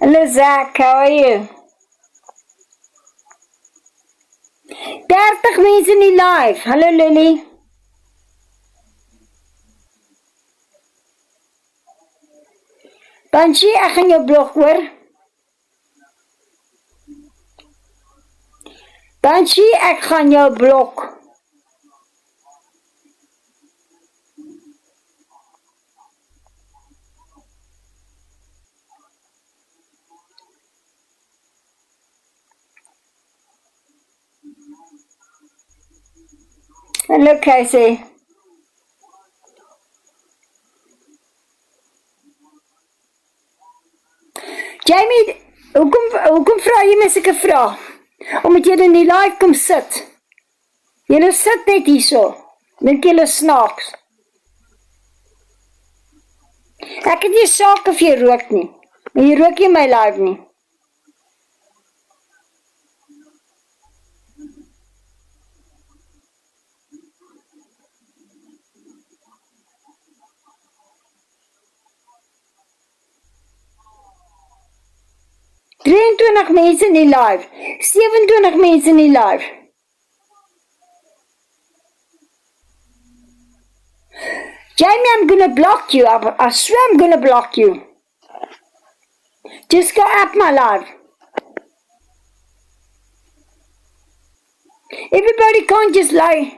Hello, Zach. How are you? 30 mense in die live. Hallo, Lily. Banshee, ek gaan jou blok, hoor. Banshee, ek gaan jou blok. Hallo, Casey. Jamie, hoekom vra jy my sulke vrae? Omdat jy in die live kom sit. Jy sit net hier so. Dink jy snaaks. Ek het nie saak of jy rook nie. Maar jy rook nie my live nie. Mense in die live, 27 mense in die live. Jamie, I'm gonna block you. I swear I'm gonna block you. Just go up my live. Everybody can't just lie.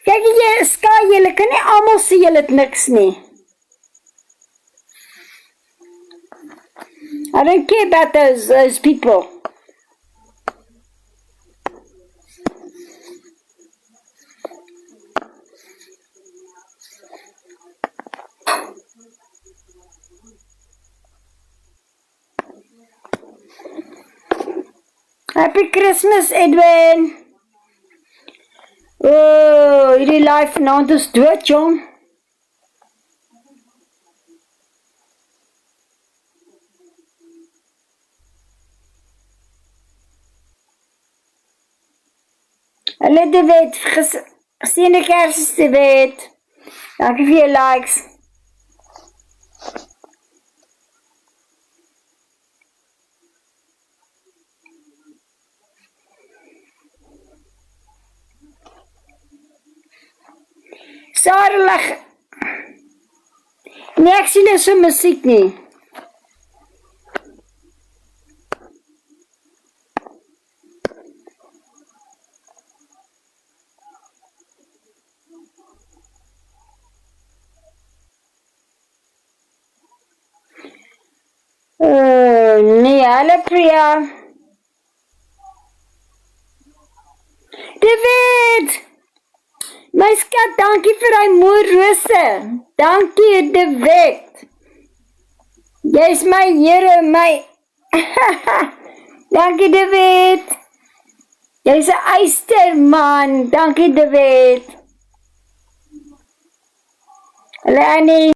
Kijk, jy skaai, jylle kan nie almal sê jylle het niks nie. I don't care about those people. Happy Christmas, Edwin. Oh, hierdie life vanaand is dood, jong. Hallo, David. Geseënde Kersfees, David. Dankie vir jou likes. Sarelig. Nee, ek sien nou so musiek nie. Nee, hallo Priya. David! My skat, dankie vir die mooi rose. Dankie, David. Jy is my Here, my... Dankie, David. Jy is 'n eysterman. Dankie, David. Hallo, Annie.